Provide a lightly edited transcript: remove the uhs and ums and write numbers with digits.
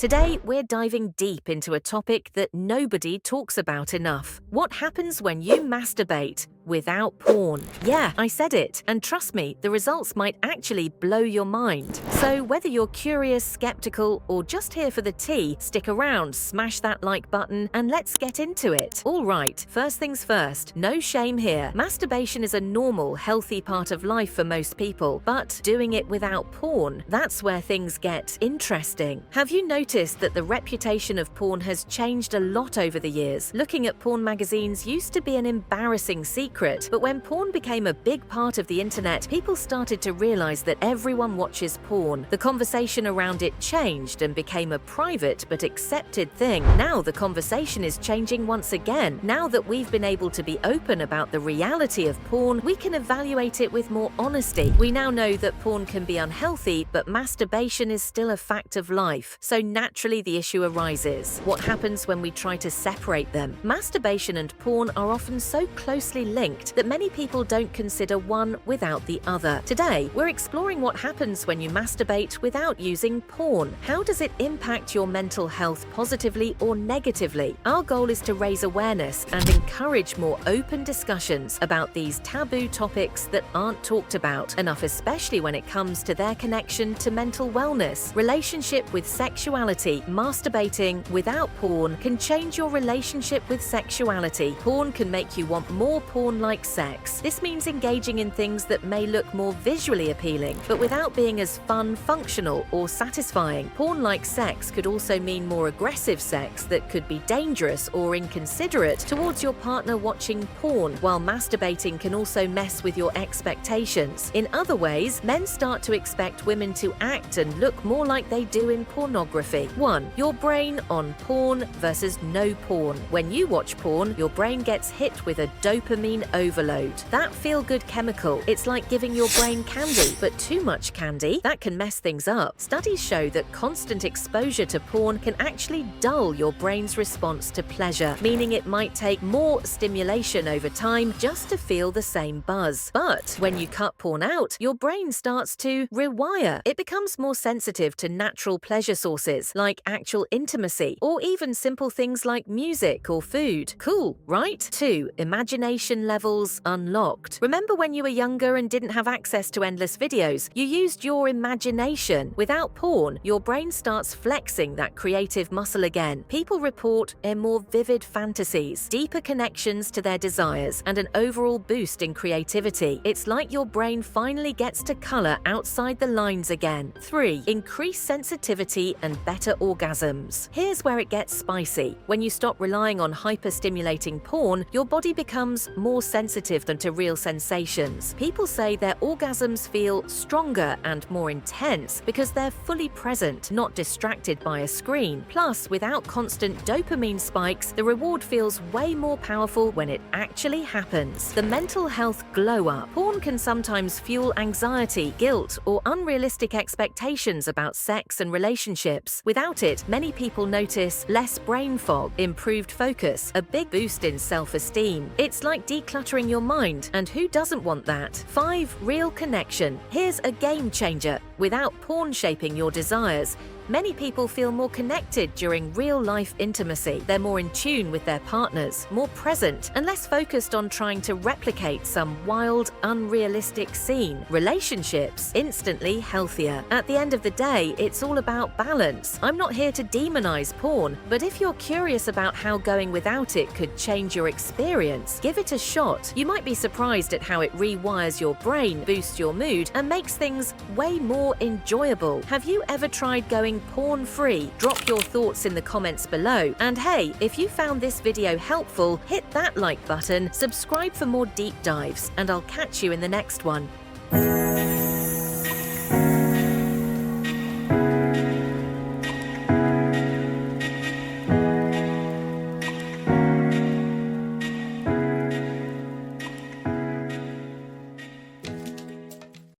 Today, we're diving deep into a topic that nobody talks about enough. What happens when you masturbate without porn? Yeah, I said it. And trust me, the results might actually blow your mind. So whether you're curious, skeptical, or just here for the tea, stick around, smash that like button, and let's get into it. All right, first things first, no shame here. Masturbation is a normal, healthy part of life for most people, but doing it without porn, that's where things get interesting. Have you noticed that the reputation of porn has changed a lot over the years? Looking at porn magazines used to be an embarrassing secret, but when porn became a big part of the internet, people started to realize that everyone watches porn. The conversation around it changed and became a private but accepted thing. Now the conversation is changing once again. Now that we've been able to be open about the reality of porn, we can evaluate it with more honesty. We now know that porn can be unhealthy, but masturbation is still a fact of life. So naturally the issue arises. What happens when we try to separate them? Masturbation and porn are often so closely linked that many people don't consider one without the other. Today, we're exploring what happens when you masturbate without using porn. How does it impact your mental health positively or negatively? Our goal is to raise awareness and encourage more open discussions about these taboo topics that aren't talked about enough, especially when it comes to their connection to mental wellness, relationship with sexuality. Masturbating without porn can change your relationship with sexuality. Porn can make you want more porn-like sex. This means engaging in things that may look more visually appealing, but without being as fun, functional, or satisfying. Porn-like sex could also mean more aggressive sex that could be dangerous or inconsiderate towards your partner watching porn, while masturbating can also mess with your expectations. In other ways, men start to expect women to act and look more like they do in pornography. 1. Your brain on porn versus no porn. When you watch porn, your brain gets hit with a dopamine overload. That feel-good chemical, it's like giving your brain candy, but too much candy, that can mess things up. Studies show that constant exposure to porn can actually dull your brain's response to pleasure, meaning it might take more stimulation over time just to feel the same buzz. But when you cut porn out, your brain starts to rewire. It becomes more sensitive to natural pleasure sources like actual intimacy, or even simple things like music or food. Cool, right? 2. Imagination levels unlocked. Remember when you were younger and didn't have access to endless videos? You used your imagination. Without porn, your brain starts flexing that creative muscle again. People report a more vivid fantasies, deeper connections to their desires, and an overall boost in creativity. It's like your brain finally gets to color outside the lines again. 3. Increased sensitivity and better orgasms. Here's where it gets spicy. When you stop relying on hyper-stimulating porn, your body becomes more sensitive than to real sensations. People say their orgasms feel stronger and more intense because they're fully present, not distracted by a screen. Plus, without constant dopamine spikes, the reward feels way more powerful when it actually happens. The mental health glow-up. Porn can sometimes fuel anxiety, guilt, or unrealistic expectations about sex and relationships. Without it, many people notice less brain fog, improved focus, a big boost in self-esteem. It's like decluttering your mind, and who doesn't want that? 5. Real connection. Here's a game changer. Without porn shaping your desires, many people feel more connected during real-life intimacy. They're more in tune with their partners, more present, and less focused on trying to replicate some wild, unrealistic scene. Relationships instantly healthier. At the end of the day, it's all about balance. I'm not here to demonize porn, but if you're curious about how going without it could change your experience, give it a shot. You might be surprised at how it rewires your brain, boosts your mood, and makes things way more enjoyable. Have you ever tried going porn-free? Drop your thoughts in the comments below. And hey, if you found this video helpful, hit that like button, subscribe for more deep dives, and I'll catch you in the next one.